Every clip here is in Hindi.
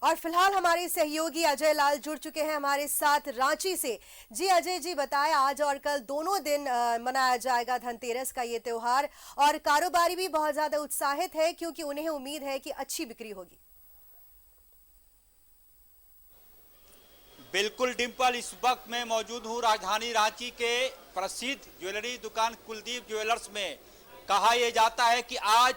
और फिलहाल हमारे सहयोगी अजय लाल जुड़ चुके हैं हमारे साथ रांची से। जी अजय जी, बताएं, आज और कल दोनों दिन मनाया जाएगा धनतेरस का ये त्योहार, और कारोबारी भी बहुत ज्यादा उत्साहित है क्योंकि उन्हें उम्मीद है कि अच्छी बिक्री होगी। बिल्कुल डिम्पल, इस वक्त मैं मौजूद हूँ राजधानी रांची के प्रसिद्ध ज्वेलरी दुकान कुलदीप ज्वेलर्स में। कहा यह जाता है कि आज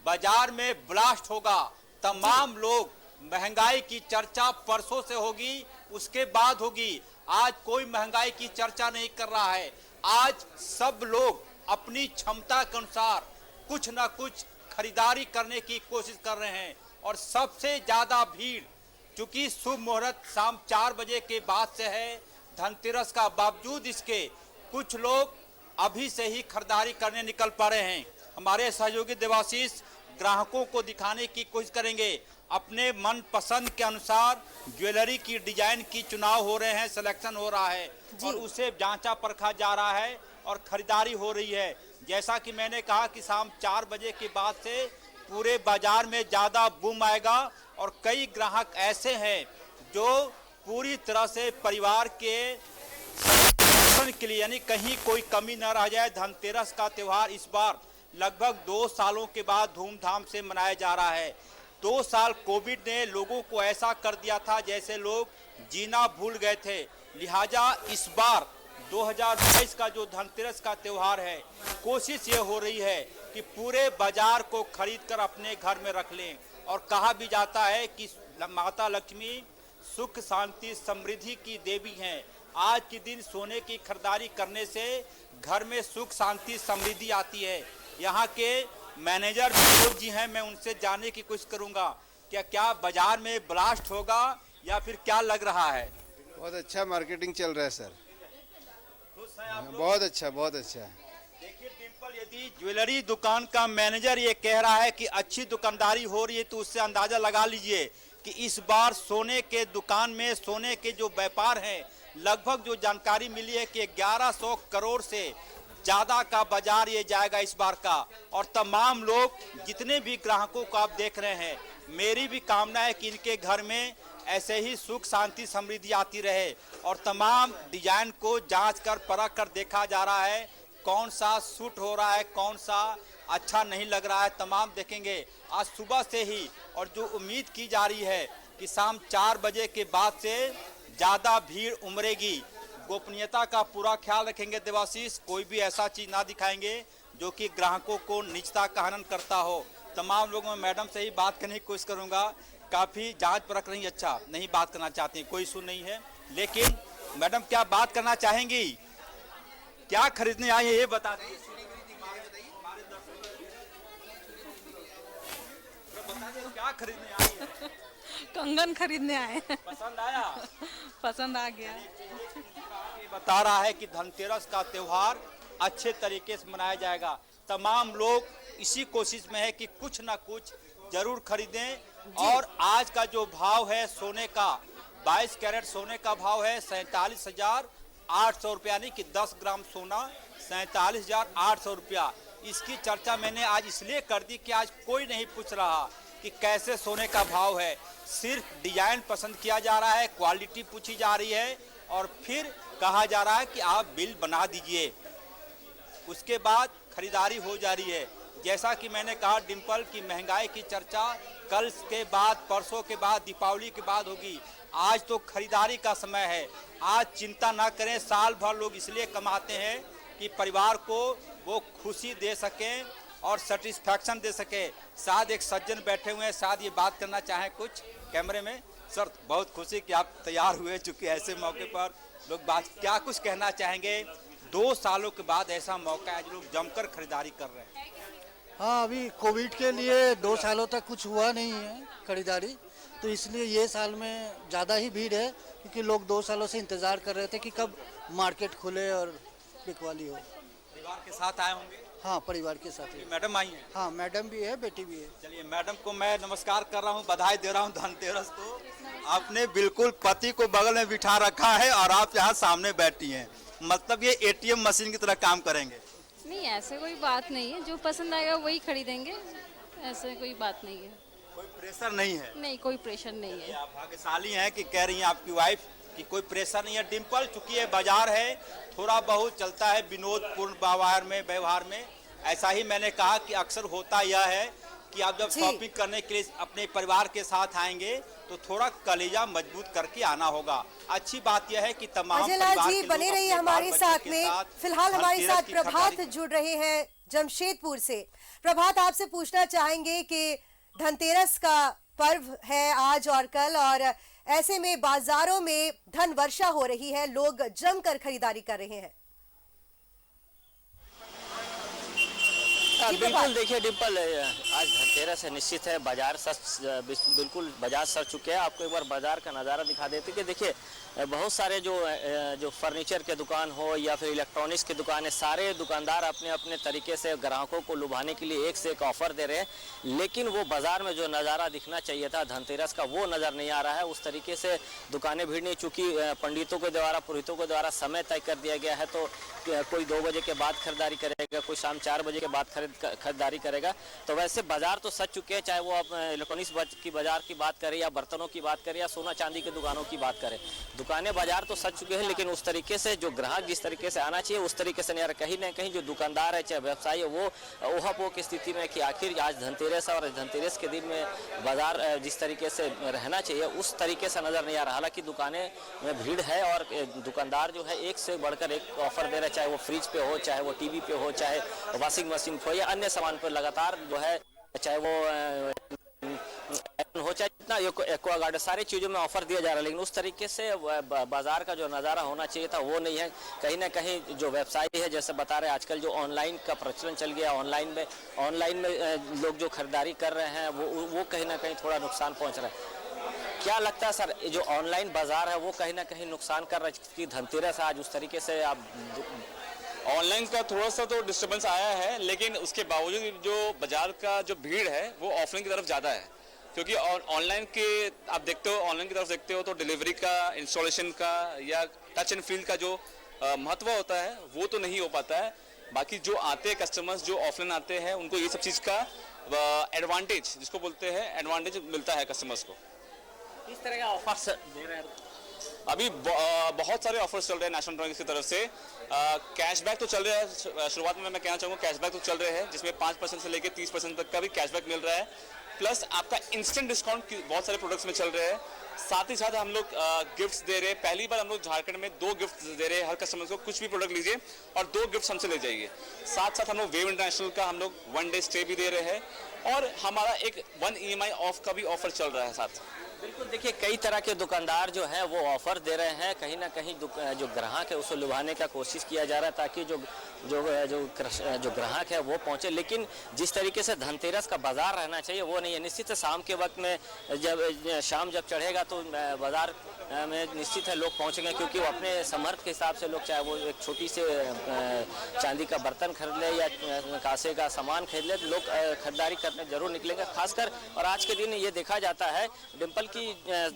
बाजार में ब्लास्ट होगा। तमाम लोग, महंगाई की चर्चा परसों से होगी, उसके बाद होगी। आज कोई महंगाई की चर्चा नहीं कर रहा है। आज सब लोग अपनी क्षमता के अनुसार कुछ ना कुछ खरीदारी करने की कोशिश कर रहे हैं। और सबसे ज्यादा भीड़, चूंकि शुभ मुहूर्त शाम 4 बजे के बाद से है धनतेरस का, बावजूद इसके कुछ लोग अभी से ही खरीदारी करने निकल पड़े हैं। हमारे सहयोगी देवाशीष ग्राहकों को दिखाने की कोशिश करेंगे। अपने मन पसंद के अनुसार ज्वेलरी की डिजाइन की चुनाव हो रहे हैं, सिलेक्शन हो रहा है और उसे जांचा परखा जा रहा है और खरीदारी हो रही है। जैसा कि मैंने कहा कि शाम 4 बजे के बाद से पूरे बाजार में ज़्यादा बूम आएगा और कई ग्राहक ऐसे हैं जो पूरी तरह से परिवार के के लिए, यानी कहीं कोई कमी न रह जाए। धनतेरस का त्यौहार इस बार लगभग 2 सालों के बाद धूमधाम से मनाया जा रहा है। 2 साल कोविड ने लोगों को ऐसा कर दिया था जैसे लोग जीना भूल गए थे। लिहाजा इस बार 2022 का जो धनतेरस का त्यौहार है, कोशिश ये हो रही है कि पूरे बाजार को खरीद कर अपने घर में रख लें। और कहा भी जाता है कि माता लक्ष्मी सुख शांति समृद्धि की देवी हैं। आज के दिन सोने की खरीदारी करने से घर में सुख शांति समृद्धि आती है। यहाँ के मैनेजर विनोद जी हैं, मैं उनसे जानने की कोशिश करूँगा क्या बाजार में ब्लास्ट होगा या फिर क्या लग रहा है। बहुत अच्छा मार्केटिंग चल रहा है सर, बहुत अच्छा, बहुत अच्छा। देखिए डिम्पल, यदि ज्वेलरी दुकान का मैनेजर ये कह रहा है कि अच्छी दुकानदारी हो रही है तो उससे अंदाजा लगा लीजिए कि इस बार सोने के दुकान में सोने के जो व्यापार हैं, लगभग जो जानकारी मिली है कि 1100 करोड़ से ज़्यादा का बाजार ये जाएगा इस बार का। और तमाम लोग, जितने भी ग्राहकों को आप देख रहे हैं, मेरी भी कामना है कि इनके घर में ऐसे ही सुख शांति समृद्धि आती रहे। और तमाम डिजाइन को जांच कर परख कर देखा जा रहा है कौन सा सूट हो रहा है, कौन सा अच्छा नहीं लग रहा है, तमाम देखेंगे आज सुबह से ही। और जो उम्मीद की जा रही है कि शाम 4 बजे के बाद से ज़्यादा भीड़ उमड़ेगी। गोपनीयता का पूरा ख्याल रखेंगे देवाशीष, कोई भी ऐसा चीज़ ना दिखाएंगे जो कि ग्राहकों को निजता का हनन करता हो। तमाम लोगों में मैडम से ही बात करने की कोशिश करूँगा। काफ़ी जांच परख रही, अच्छा नहीं बात करना चाहती, कोई इशू नहीं है। लेकिन मैडम क्या बात करना चाहेंगी, क्या खरीदने आई है ये बता दीजिए। क्या खरीदने आई है? कंगन खरीदने आए। पसंद आया? पसंद आ गया। ये बता रहा है कि धनतेरस का त्यौहार अच्छे तरीके से मनाया जाएगा। तमाम लोग इसी कोशिश में है कि कुछ ना कुछ जरूर खरीदें। और आज का जो भाव है सोने का, 22 कैरेट सोने का भाव है 47,800 रुपया, यानी कि 10 ग्राम सोना 47,800 रुपया। इसकी चर्चा मैंने आज इसलिए कर दी कि आज कोई नहीं पूछ रहा कि कैसे सोने का भाव है, सिर्फ डिजाइन पसंद किया जा रहा है, क्वालिटी पूछी जा रही है और फिर कहा जा रहा है कि आप बिल बना दीजिए, उसके बाद खरीदारी हो जा रही है। जैसा कि मैंने कहा डिम्पल की महंगाई की चर्चा कल के बाद, परसों के बाद, दीपावली के बाद होगी। आज तो खरीदारी का समय है। आज चिंता ना करें, साल भर लोग इसलिए कमाते हैं कि परिवार को वो खुशी दे सकें और सेटिस्फैक्शन दे सके। शायद एक सज्जन बैठे हुए हैं, शायद ये बात करना चाहें कुछ कैमरे में। सर, बहुत खुशी कि आप तैयार हुए, चूँकि ऐसे मौके पर लोग बात, क्या कुछ कहना चाहेंगे? 2 सालों के बाद ऐसा मौका है, लोग जमकर खरीदारी कर रहे हैं। हाँ, अभी कोविड के लिए 2 सालों तक कुछ हुआ नहीं है खरीदारी, तो इसलिए ये साल में ज़्यादा ही भीड़ है क्योंकि लोग 2 सालों से इंतज़ार कर रहे थे कि कब मार्केट खुले और बिकवाली हो। परिवार के साथ आए होंगे? हाँ, परिवार के साथ ही। मैडम आई हैं? हाँ, मैडम भी है, बेटी भी है। चलिए, मैडम को मैं नमस्कार कर रहा हूँ, बधाई दे रहा हूँ धनतेरस को। आपने बिल्कुल पति को बगल में बिठा रखा है और आप यहाँ सामने बैठी हैं, मतलब ये ATM मशीन की तरह काम करेंगे। नहीं, ऐसे कोई बात नहीं है, जो पसंद आएगा वही खरीदेंगे, ऐसे कोई बात नहीं है। कोई प्रेशर नहीं है। नहीं, कोई प्रेशर नहीं है। आप भाग्यशाली हैं कि कह रही हैं आपकी वाइफ कि कोई प्रेशर नहीं है। डिम्पल, चूंकि ये बाजार है, थोड़ा बहुत चलता है विनोदपूर्ण व्यवहार में। ऐसा ही मैंने कहा कि अक्सर होता यह है कि आप जब शॉपिंग करने के लिए अपने परिवार के साथ आएंगे तो थोड़ा कलेजा मजबूत करके आना होगा। अच्छी बात यह है कि तमाम अजय लाल परिवार जी के बने लोग रहिए अपने हमारे बाल साथ बच्चों के में। फिलहाल हमारे धनतेरस साथ की प्रभात खरीदारी- जुड़ रहे हैं जमशेदपुर से। प्रभात, आपसे पूछना चाहेंगे कि धनतेरस का पर्व है आज और कल, और ऐसे में बाजारों में धन वर्षा हो रही है, लोग जमकर खरीदारी कर रहे हैं। बिल्कुल, देखिए डिम्पल, आज धनतेरस है, निश्चित है बाजार बिल्कुल बाजार सज चुके हैं। आपको एक बार बाजार का नज़ारा दिखा देते कि देखिए बहुत सारे जो फर्नीचर के दुकान हो या फिर इलेक्ट्रॉनिक्स की दुकान है, सारे दुकानदार अपने अपने तरीके से ग्राहकों को लुभाने के लिए एक से एक ऑफर दे रहे हैं। लेकिन वो बाजार में जो नज़ारा दिखना चाहिए था धनतेरस का, वो नज़र नहीं आ रहा है। उस तरीके से दुकानें भीड़ नहीं, चूँकि पंडितों के द्वारा, पुरोहितों के द्वारा समय तय कर दिया गया है, तो कोई 2 बजे के बाद खरीदारी करेगा, कोई शाम 4 बजे के बाद खरीदारी करेगा। तो वैसे बाजार तो सज चुके हैं, चाहे वो आप इलेक्ट्रॉनिक्स की बाजार की बात करें या बर्तनों की बात करें या सोना चांदी की दुकानों की बात करें। दुकानें बाजार तो सज चुके हैं, लेकिन उस तरीके से जो ग्राहक जिस तरीके से आना चाहिए उस तरीके से नहीं आ रहा। कहीं ना कहीं जो दुकानदार है, चाहे व्यवसायी है, वो ओहापोह की स्थिति में कि आखिर आज धनतेरस है और धनतेरस के दिन में बाजार जिस तरीके से रहना चाहिए उस तरीके से नजर नहीं आ रहा। हालांकि दुकानें में भीड़ है और दुकानदार जो है एक से बढ़कर एक ऑफर दे रहे हैं, चाहे वो फ्रिज पे हो, चाहे वो टीवी पे हो, चाहे वाशिंग मशीन पे हो या अन्य सामान पर लगातार जो है, चाहे वो हो चाहे जितना एक्वागार्ड, सारी चीज़ों में ऑफर दिया जा रहा है। लेकिन उस तरीके से बाजार का जो नज़ारा होना चाहिए था वो नहीं है। कहीं ना कहीं जो व्यवसायी है, जैसे बता रहे हैं आजकल जो ऑनलाइन का प्रचलन चल गया, ऑनलाइन में लोग जो खरीदारी कर रहे हैं वो कहीं ना कहीं थोड़ा नुकसान पहुंच रहा है। क्या लगता है सर, जो ऑनलाइन बाजार है वो कहीं ना कहीं नुकसान कर रहा है कि धनतेरस आज उस तरीके से आप ऑनलाइन का थोड़ा सा तो डिस्टर्बेंस आया है, लेकिन उसके बावजूद जो बाजार का जो भीड़ है वो ऑफलाइन की तरफ ज़्यादा है। क्योंकि ऑनलाइन के आप देखते हो, ऑनलाइन की तरफ देखते हो तो डिलीवरी का, इंस्टॉलेशन का या टच एंड फील का जो महत्व होता है वो तो नहीं हो पाता है। बाकी जो आते हैं कस्टमर्स, जो ऑफलाइन आते हैं, उनको ये सब चीज़ का एडवांटेज, जिसको बोलते हैं एडवांटेज, मिलता है कस्टमर्स को। इस तरह का ऑफर्स दे रहे हैं अभी बहुत सारे ऑफर्स चल रहे हैं नेशनल इलेक्ट्रॉनिक्स की तरफ से। कैशबैक तो चल रहा है, शुरुआत में मैं कहना चाहूँगा कैशबैक तो चल रहे हैं, जिसमें 5% से लेकर 30% तक का भी कैशबैक मिल रहा है। प्लस आपका इंस्टेंट डिस्काउंट बहुत सारे प्रोडक्ट्स में चल रहे हैं। साथ ही साथ हम लोग गिफ्ट्स दे रहे हैं। पहली बार हम लोग झारखंड में 2 गिफ्ट दे रहे हैं हर कस्टमर को। कुछ भी प्रोडक्ट लीजिए और 2 गिफ्ट हमसे ले जाइए। साथ साथ हम लोग वेव इंटरनेशनल का हम लोग 1 डे स्टे भी दे रहे हैं और हमारा एक 1 EMI ऑफ का भी ऑफर चल रहा है साथ। बिल्कुल, देखिए कई तरह के दुकानदार जो हैं वो ऑफर दे रहे हैं। कहीं ना कहीं जो ग्राहक है उसको लुभाने का कोशिश किया जा रहा है ताकि जो ग्राहक है वो पहुंचे। लेकिन जिस तरीके से धनतेरस का बाजार रहना चाहिए वो नहीं है। निश्चित है शाम के वक्त में शाम जब चढ़ेगा तो बाजार में निश्चित है लोग पहुंचेंगे, क्योंकि वो अपने समर्थ के हिसाब से लोग, चाहे वो एक छोटी से चांदी का बर्तन खरीद ले या कांसे का सामान खरीद ले, लोग खरीदारी करने जरूर निकलेंगे खासकर। और आज के दिन ये देखा जाता है डिम्पल की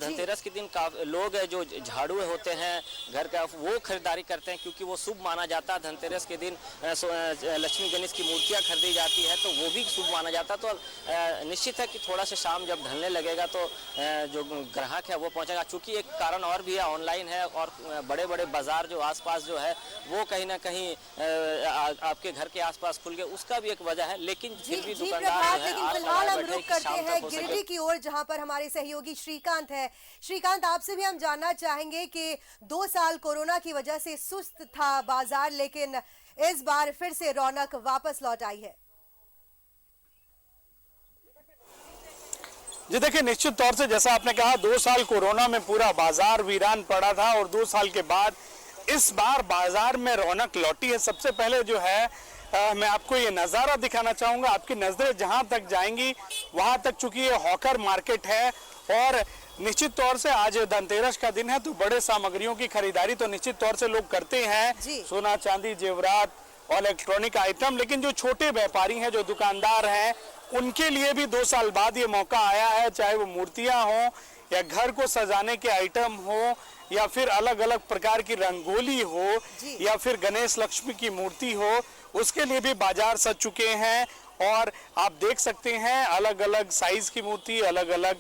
धनतेरस के दिन लोग जो झाड़ू होते हैं घर का वो खरीदारी करते हैं, क्योंकि वो शुभ माना जाता है। धनतेरस के दिन लक्ष्मी गणेश की मूर्तियां खरीदी जाती है तो वो भी शुभ माना जाता है। तो निश्चित है कि थोड़ा सा शाम जब ढलने लगेगा तो जो ग्राहक है वो पहुंचेगा। चूंकि एक कारण और भी है, ऑनलाइन है और बड़े बड़े बाजार जो आसपास जो है वो कहीं ना कहीं आपके घर के आसपास खुल गए, उसका भी एक वजह है। लेकिन फिर भी दुकानदार जो है फिलहाल हम रुक करते हैं गिरिडीह की ओर, जहां पर हमारे सहयोगी श्रीकांत है। श्रीकांत, आपसे भी हम जानना चाहेंगे कि 2 साल कोरोना की वजह से सुस्त था बाजार, लेकिन इस बार फिर से रौनक वापस लौट आई है। जी देखिए, निश्चित तौर से जैसा आपने कहा 2 साल कोरोना में पूरा बाजार वीरान पड़ा था और 2 साल के बाद इस बार बाजार में रौनक लौटी है। सबसे पहले जो है मैं आपको ये नज़ारा दिखाना चाहूँगा। आपकी नज़रें जहाँ तक जाएंगी वहाँ तक, चूंकि ये हॉकर मार्केट है और निश्चित तौर से आज धनतेरस का दिन है तो बड़े सामग्रियों की खरीदारी तो निश्चित तौर से लोग करते हैं, सोना चांदी जेवरात और इलेक्ट्रॉनिक आइटम। लेकिन जो छोटे व्यापारी हैं, जो दुकानदार हैं, उनके लिए भी 2 साल बाद ये मौका आया है, चाहे वो मूर्तियां हों या घर को सजाने के आइटम हो या फिर अलग अलग प्रकार की रंगोली हो या फिर गणेश लक्ष्मी की मूर्ति हो, उसके लिए भी बाजार सज चुके हैं और आप देख सकते हैं अलग अलग साइज की मूर्ति, अलग अलग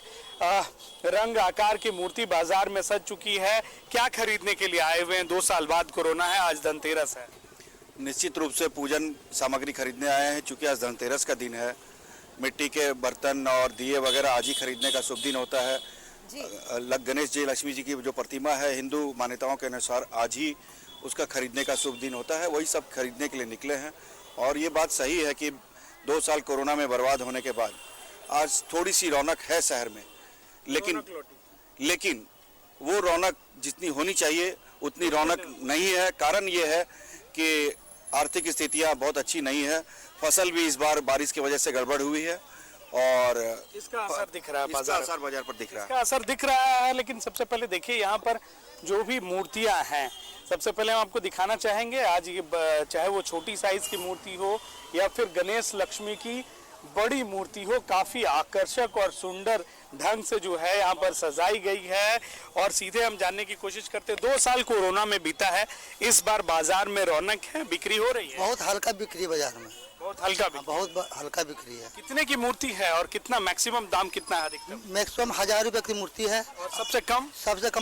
रंग आकार की मूर्ति बाजार में सज चुकी है। क्या खरीदने के लिए आए हुए हैं? 2 साल बाद कोरोना है, आज धनतेरस है। निश्चित रूप से पूजन सामग्री खरीदने आए हैं, चूंकि आज धनतेरस का दिन है। मिट्टी के बर्तन और दिए वगैरह आज ही खरीदने का शुभ दिन होता है। गणेश जी, लक्ष्मी जी की जो प्रतिमा है, हिंदू मान्यताओं के अनुसार आज ही उसका खरीदने का शुभ दिन होता है। वही सब खरीदने के लिए निकले हैं। और ये बात सही है कि 2 साल कोरोना में बर्बाद होने के बाद आज थोड़ी सी रौनक है शहर में, लेकिन वो रौनक जितनी होनी चाहिए उतनी रौनक नहीं है। कारण ये है कि आर्थिक स्थितियां बहुत अच्छी नहीं है। फसल भी इस बार बारिश की वजह से गड़बड़ हुई है और इसका असर दिख रहा है, इसका असर बाजार पर दिख रहा है। इसका असर दिख रहा है। लेकिन सबसे पहले देखिए यहाँ पर जो भी मूर्तियां हैं, सबसे पहले हम आपको दिखाना चाहेंगे आज ये, चाहे वो छोटी साइज की मूर्ति हो या फिर गणेश लक्ष्मी की बड़ी मूर्ति हो, काफी आकर्षक और सुंदर ढंग से जो है यहाँ पर सजाई गई है। और सीधे हम जानने की कोशिश करते हैं, 2 साल कोरोना में बीता है, इस बार बाजार में रौनक है, बिक्री हो रही है? बहुत हल्का बिक्री बाजार में, बहुत हल्का बिक्री। बहुत हल्का बिक्री है। कितने की मूर्ति है और कितना मैक्सिमम दाम कितना है? अधिकतम मैक्सिमम 1000 रुपए की मूर्ति है और सबसे कम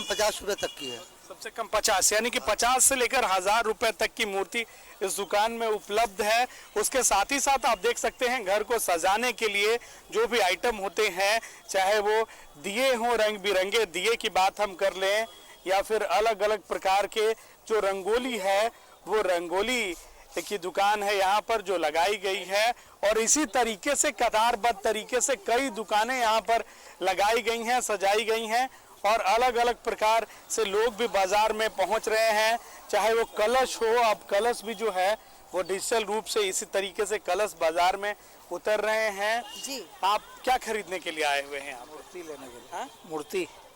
50 रुपए तक की है। सबसे कम 50, यानी कि 50 से लेकर 1000 रुपए तक की मूर्ति इस दुकान में उपलब्ध है। उसके साथ ही साथ आप देख सकते हैं घर को सजाने के लिए जो भी आइटम होते हैं, चाहे वो दिए हों, रंग बिरंगे दिए की बात हम कर लें या फिर अलग अलग प्रकार के जो रंगोली है, वो रंगोली की दुकान है यहाँ पर जो लगाई गई है। और इसी तरीके से कतारबद्ध तरीके से कई दुकानें यहाँ पर लगाई गई हैं, सजाई गई हैं और अलग अलग प्रकार से लोग भी बाजार में पहुंच रहे हैं। चाहे वो कलश हो, अब कलश भी जो है वो डिजिटल रूप से इसी तरीके से कलश बाजार में उतर रहे हैं। जी, आप क्या खरीदने के लिए आए हुए हैं? मूर्ति लेने के लिए। हाँ?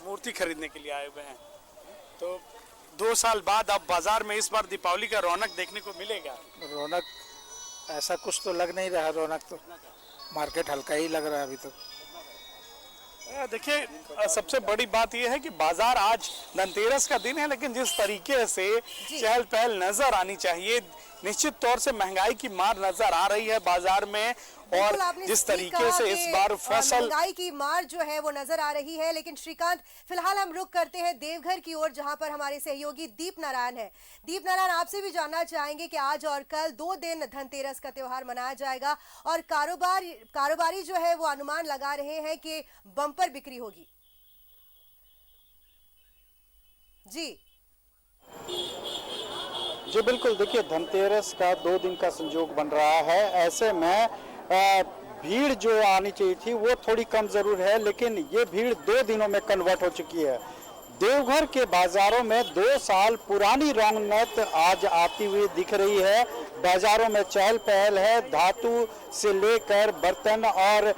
मूर्ति खरीदने के लिए आए हुए हैं। तो 2 साल बाद अब बाजार में इस बार दीपावली का रौनक देखने को मिलेगा? रौनक ऐसा कुछ तो लग नहीं रहा, रौनक तो मार्केट हल्का ही लग रहा है अभी तो। देखिए, सबसे बड़ी बात यह है कि बाजार आज धनतेरस का दिन है, लेकिन जिस तरीके से चहल पहल नजर आनी चाहिए, निश्चित तौर से महंगाई की मार नजर आ रही है बाजार में। और जिस तरीके से इस बार फसल, महंगाई की मार जो है वो नजर आ रही है। लेकिन श्रीकांत, फिलहाल हम रुक करते हैं देवघर की ओर, जहां पर हमारे सहयोगी दीप नारायण है। दीप नारायण, आपसे भी जानना चाहेंगे कि आज और कल 2 दिन धनतेरस का त्योहार मनाया जाएगा और कारोबारी जो है वो अनुमान लगा रहे हैं कि बम्पर बिक्री होगी। जी बिल्कुल। देखिए, धनतेरस का 2 दिन का संयोग बन रहा है। ऐसे में भीड़ जो आनी चाहिए थी वो थोड़ी कम जरूर है, लेकिन ये भीड़ 2 दिनों में कन्वर्ट हो चुकी है। देवघर के बाजारों में 2 साल पुरानी रौनक आज आती हुई दिख रही है। बाजारों में चहल पहल है। धातु से लेकर बर्तन और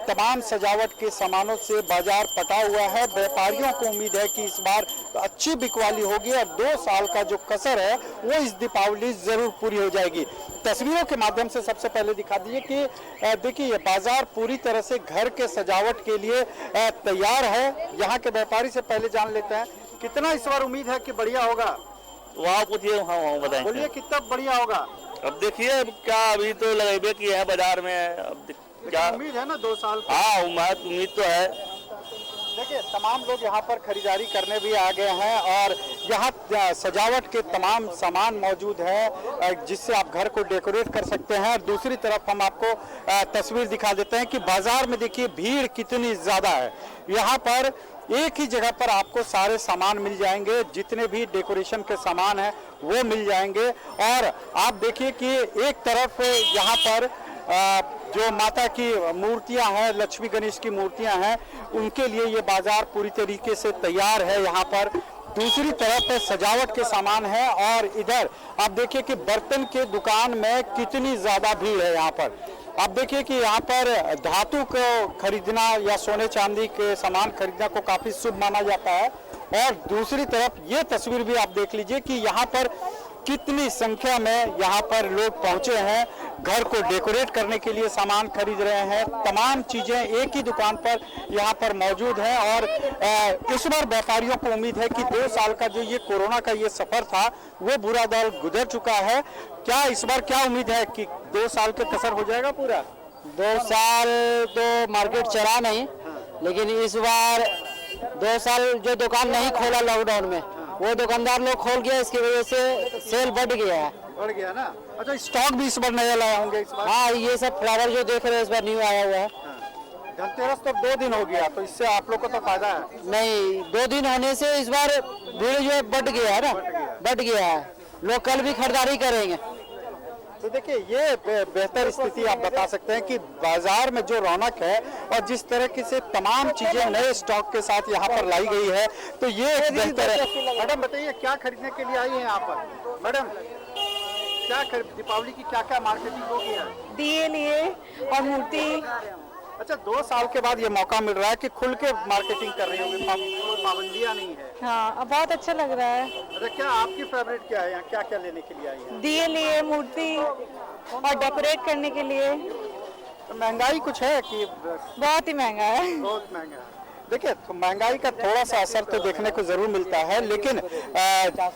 तमाम सजावट के सामानों से बाजार पटा हुआ है। व्यापारियों को उम्मीद है कि इस बार अच्छी बिकवाली होगी और 2 साल का जो कसर है वो इस दीपावली जरूर पूरी हो जाएगी। तस्वीरों के माध्यम से सबसे पहले दिखा दीजिए कि देखिए, ये बाजार पूरी तरह से घर के सजावट के लिए तैयार है। यहाँ के व्यापारी से पहले जान लेते हैं कितना इस बार उम्मीद है कि बढ़िया होगा। वहाँ पूछिए, हाँ बताएं। बोलिए कितना बढ़िया होगा। अब देखिए क्या, अभी तो लगे कि है बाजार में, अब क्या उम्मीद है ना 2 साल? हाँ, उम्मीद तो है। देखिए, तमाम लोग यहाँ पर खरीदारी करने भी आ गए हैं और यहाँ सजावट के तमाम सामान मौजूद है जिससे आप घर को डेकोरेट कर सकते हैं। दूसरी तरफ हम आपको तस्वीर दिखा देते हैं कि बाजार में देखिए भीड़ कितनी ज़्यादा है। यहाँ पर एक ही जगह पर आपको सारे सामान मिल जाएंगे, जितने भी डेकोरेशन के सामान हैं वो मिल जाएंगे। और आप देखिए कि एक तरफ यहाँ पर जो माता की मूर्तियां हैं, लक्ष्मी गणेश की मूर्तियां हैं, उनके लिए ये बाजार पूरी तरीके से तैयार है यहाँ पर। दूसरी तरफ सजावट के सामान है और इधर आप देखिए कि बर्तन के दुकान में कितनी ज़्यादा भीड़ है यहाँ पर। आप देखिए कि यहाँ पर धातु को खरीदना या सोने चांदी के सामान खरीदना को काफ़ी शुभ माना जाता है। और दूसरी तरफ ये तस्वीर भी आप देख लीजिए कि यहाँ पर कितनी संख्या में यहाँ पर लोग पहुँचे हैं, घर को डेकोरेट करने के लिए सामान खरीद रहे हैं। तमाम चीज़ें एक ही दुकान पर यहाँ पर मौजूद हैं। और इस बार व्यापारियों को उम्मीद है कि 2 साल का जो ये कोरोना का ये सफ़र था वो बुरा दौर गुजर चुका है। क्या इस बार क्या उम्मीद है कि 2 साल के कसर हो जाएगा पूरा? 2 साल तो मार्केट चला नहीं, लेकिन इस बार 2 साल जो दुकान नहीं खोला लॉकडाउन में, वो दुकानदार लोग खोल गया, इसकी वजह से सेल बढ़ गया है। बढ़ गया ना। अच्छा, स्टॉक भी इस बार नया लाए होंगे इस बार? हाँ, ये सब फ्लावर जो देख रहे हैं इस बार न्यू आया हुआ है। धनतेरस तो 2 दिन हो गया, तो इससे आप लोग को तो फायदा है? नहीं, 2 दिन होने से इस बार भीड़ जो है बढ़ गया है ना, बढ़ गया है। लोग कल भी खरीदारी करेंगे। तो देखिए, ये बेहतर स्थिति आप बता सकते हैं कि बाजार में जो रौनक है और जिस तरह से तमाम चीजें नए स्टॉक के साथ यहाँ पर लाई गई है, तो ये एक बेहतर है। मैडम बताइए, क्या खरीदने के लिए आई हैं यहाँ पर? मैडम, क्या दीपावली की क्या क्या मार्केटिंग होगी है? दिए लिए और मूर्ति। अच्छा, 2 साल के बाद ये मौका मिल रहा है कि खुल के मार्केटिंग कर रही होगी, पाबंदियाँ नहीं है। हाँ, अब बहुत अच्छा लग रहा है। अच्छा, क्या आपकी फेवरेट क्या है यहाँ, क्या क्या लेने के लिए आई है? दिए लिए, मूर्ति और डेकोरेट करने के लिए। तो महंगाई कुछ है कि? बहुत ही महंगा है। बहुत महंगा है। देखिए, तो महंगाई का थोड़ा सा असर तो देखने को जरूर मिलता है, लेकिन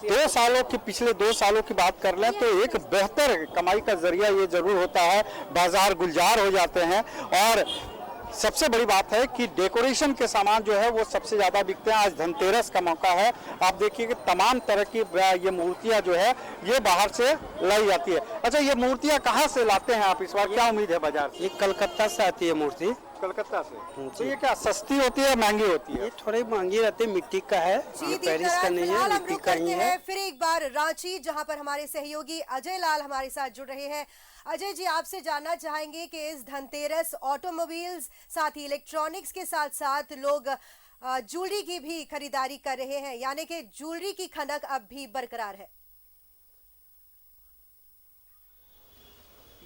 2 सालों की, पिछले 2 सालों की बात कर लें तो एक बेहतर कमाई का जरिया ये जरूर होता है। बाजार गुलजार हो जाते हैं और सबसे बड़ी बात है कि डेकोरेशन के सामान जो है वो सबसे ज्यादा बिकते हैं। आज धनतेरस का मौका है, आप देखिए कि तमाम तरह की ये मूर्तियां जो है ये बाहर से लाई जाती है। अच्छा, ये मूर्तियां कहाँ से लाते हैं आप इस बार, क्या उम्मीद है बाजार से? ये कलकत्ता से आती है मूर्ति। कलकत्ता से। तो ये क्या सस्ती होती है, महंगी होती है? ये थोड़ी महंगी रहती है, मिट्टी का है, पेरिस का नहीं है, मिट्टी का ही है। फिर एक बार रांची, जहां पर हमारे सहयोगी अजय लाल हमारे साथ जुड़ रहे हैं। अजय जी, आपसे जानना चाहेंगे कि इस धनतेरस ऑटोमोबाइल्स, साथ ही इलेक्ट्रॉनिक्स के साथ साथ लोग ज्वेलरी की भी खरीदारी कर रहे हैं, यानी कि ज्वेलरी की खनक अब भी बरकरार है।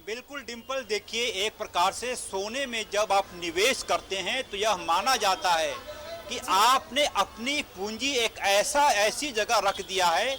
बिल्कुल डिम्पल, देखिए, एक प्रकार से सोने में जब आप निवेश करते हैं तो यह माना जाता है कि आपने अपनी पूंजी एक ऐसी जगह रख दिया है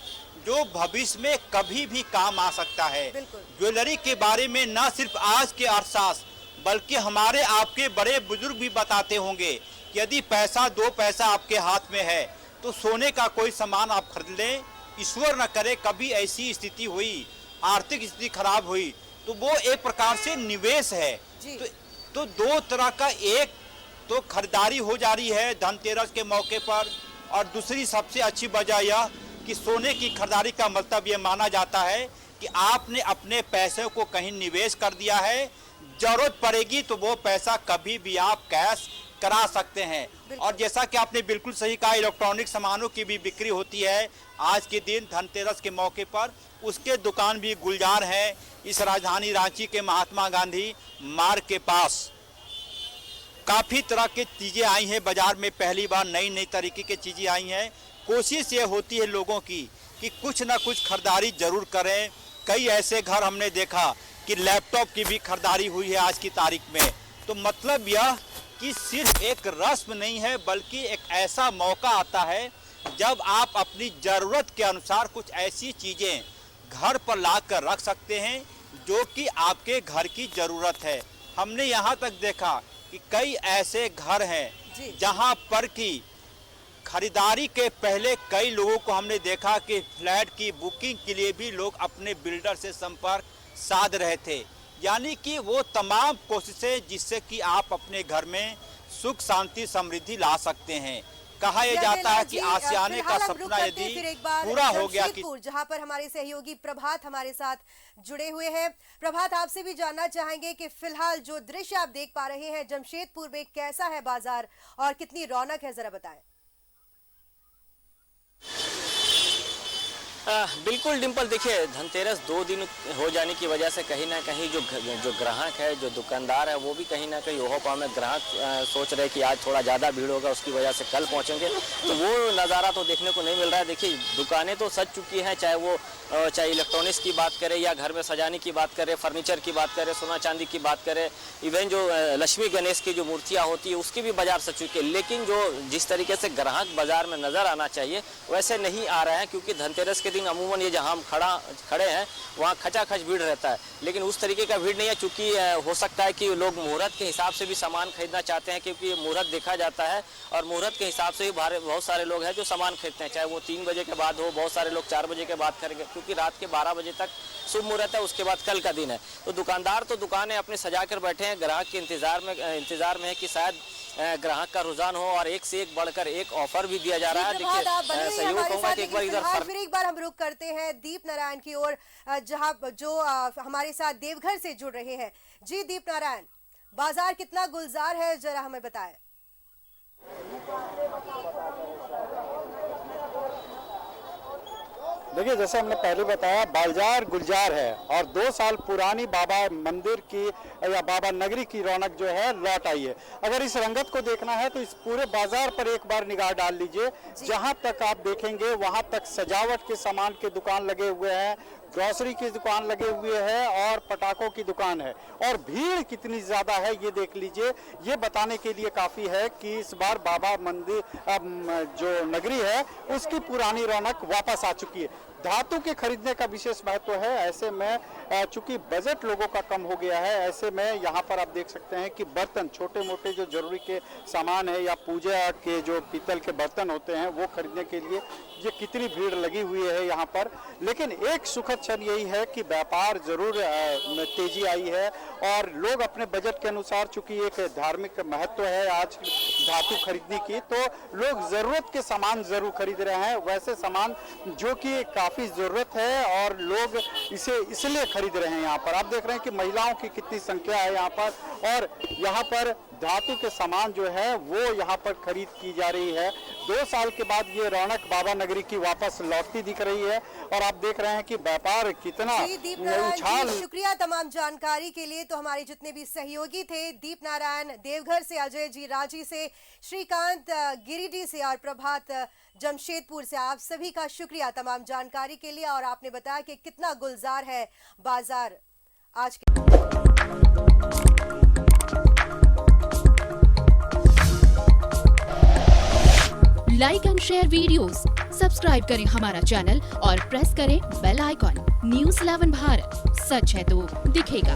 जो भविष्य में कभी भी काम आ सकता है। ज्वेलरी के बारे में न सिर्फ आज के अर्थशास्त्र बल्कि हमारे आपके बड़े बुजुर्ग भी बताते होंगे कि यदि 2 पैसा आपके हाथ में है तो सोने का कोई सामान आप खरीद लें। ईश्वर न करे कभी ऐसी स्थिति हुई, आर्थिक स्थिति खराब हुई, तो वो एक प्रकार से निवेश है। तो 2 तरह का, एक तो खरीदारी हो जा रही है धनतेरस के मौके पर, और दूसरी सबसे अच्छी वजह यह कि सोने की खरीदारी का मतलब ये माना जाता है कि आपने अपने पैसे को कहीं निवेश कर दिया है, जरूरत पड़ेगी तो वो पैसा कभी भी आप कैश करा सकते हैं। और जैसा कि आपने बिल्कुल सही कहा, इलेक्ट्रॉनिक सामानों की भी बिक्री होती है आज के दिन धनतेरस के मौके पर, उसके दुकान भी गुलजार हैं। इस राजधानी रांची के महात्मा गांधी मार्ग के पास काफ़ी तरह की चीज़ें आई हैं बाजार में, पहली बार नई तरीके की चीज़ें आई हैं। कोशिश ये होती है लोगों की कि कुछ ना कुछ खरीदारी जरूर करें। कई ऐसे घर हमने देखा कि लैपटॉप की भी खरीदारी हुई है आज की तारीख में। तो मतलब यह कि सिर्फ एक रस्म नहीं है, बल्कि एक ऐसा मौका आता है जब आप अपनी ज़रूरत के अनुसार कुछ ऐसी चीज़ें घर पर ला कर रख सकते हैं जो कि आपके घर की ज़रूरत है। हमने यहाँ तक देखा कि कई ऐसे घर हैं जहाँ पर की खरीदारी के पहले कई लोगों को हमने देखा कि फ्लैट की बुकिंग के लिए भी लोग अपने बिल्डर से संपर्क साध रहे थे। यानी कि वो तमाम कोशिशें जिससे कि आप अपने घर में सुख शांति समृद्धि ला सकते हैं। कहा यह जाता है कि आसियाने का सपना यदि पूरा हो गया कि जहां पर हमारे सहयोगी प्रभात हमारे साथ जुड़े हुए हैं। प्रभात, आपसे भी जानना चाहेंगे कि फिलहाल जो दृश्य आप देख पा रहे हैं जमशेदपुर में, कैसा है बाजार और कितनी रौनक है, जरा बताएं। बिल्कुल डिम्पल, देखिए, धनतेरस 2 दिन हो जाने की वजह से कहीं ना कहीं जो ग्राहक है, जो दुकानदार है, वो भी कहीं ना कहीं ओहो पाव में ग्राहक सोच रहे कि आज थोड़ा ज़्यादा भीड़ होगा, उसकी वजह से कल पहुंचेंगे, तो वो नज़ारा तो देखने को नहीं मिल रहा है। देखिए, दुकानें तो सज चुकी हैं, चाहे इलेक्ट्रॉनिक्स की बात करें या घर में सजाने की बात करें, फर्नीचर की बात करें, सोना चांदी की बात करें, इवन जो लक्ष्मी गणेश की जो मूर्तियाँ होती है उसकी भी बाजार सज चुकी है। लेकिन जो जिस तरीके से ग्राहक बाजार में नज़र आना चाहिए वैसे नहीं आ रहा है, क्योंकि धनतेरस के दिन लेकिन अमूमन ये जहाँ हम खड़े हैं वहाँ खचाखच भीड़ रहता है, लेकिन उस तरीके का भीड़ नहीं है, चूँकि हो सकता है कि लोग मुहूर्त के हिसाब से भी सामान खरीदना चाहते हैं, क्योंकि मुहूर्त देखा जाता है और मुहूर्त के हिसाब से ही बहुत सारे लोग हैं जो सामान खरीदते हैं, चाहे वो 3 बजे के बाद हो, बहुत सारे लोग 4 बजे के बाद करेंगे, क्योंकि रात के 12 बजे तक शुभ मुहूर्त है, उसके बाद कल का दिन है। तो दुकानदार तो दुकानें अपने सजा कर बैठे हैं, ग्राहक के इंतजार में है कि शायद ग्राहक का रुझान हो और एक से एक बढ़कर एक ऑफर भी दिया जा रहा है। देखिए सहयोग कहूंगा कि एक बार इधर फिर एक बार हम रुक करते हैं दीप नारायण की ओर, जहां जो हमारे साथ देवघर से जुड़ रहे हैं। जी दीप नारायण, बाजार कितना गुलजार है, जरा हमें बताएं। देखिए, जैसे हमने पहले बताया, बाजार गुलजार है और 2 साल पुरानी बाबा मंदिर की या बाबा नगरी की रौनक जो है लौट आई है। अगर इस रंगत को देखना है तो इस पूरे बाजार पर एक बार निगाह डाल लीजिए। जहां तक आप देखेंगे वहां तक सजावट के सामान के दुकान लगे हुए हैं, ग्रोसरी की दुकान लगे हुए हैं और पटाखों की दुकान है। और भीड़ कितनी ज्यादा है ये देख लीजिए। ये बताने के लिए काफी है कि इस बार बाबा मंदिर जो नगरी है उसकी पुरानी रौनक वापस आ चुकी है। धातु के खरीदने का विशेष महत्व है। ऐसे में चूंकि बजट लोगों का कम हो गया है, ऐसे में यहाँ पर आप देख सकते हैं कि बर्तन, छोटे मोटे जो जरूरी के सामान है या पूजा के जो पीतल के बर्तन होते हैं वो खरीदने के लिए ये कितनी भीड़ लगी हुई है यहाँ पर। लेकिन एक सुखद क्षण यही है कि व्यापार जरूर तेजी आई है और लोग अपने बजट के अनुसार, चूंकि एक धार्मिक महत्व है आज धातु खरीदने की, तो लोग जरूरत के सामान जरूर खरीद रहे हैं, वैसे सामान जो कि काफी जरूरत है और लोग इसे इसलिए खरीद रहे हैं। यहाँ पर आप देख रहे हैं कि महिलाओं की कितनी संख्या है यहाँ पर, और यहाँ पर धातु के सामान जो है वो यहाँ पर खरीद की जा रही है। 2 साल के बाद ये रौनक बाबा नगरी की वापस लौटती दिख रही है और आप देख रहे हैं कि व्यापार कितना उछाल। शुक्रिया तमाम जानकारी के लिए। तो हमारे जितने भी सहयोगी थे, दीप नारायण देवघर से, अजय जी रांची से, श्रीकांत गिरिडीह से और प्रभात जमशेदपुर से, आप सभी का शुक्रिया तमाम जानकारी के लिए। और आपने बताया कि कितना गुलजार है बाजार आज के। Like and share videos, subscribe करें हमारा चैनल और प्रेस करें बेल आइकॉन। न्यूज़ 11 भारत, सच है तो दिखेगा।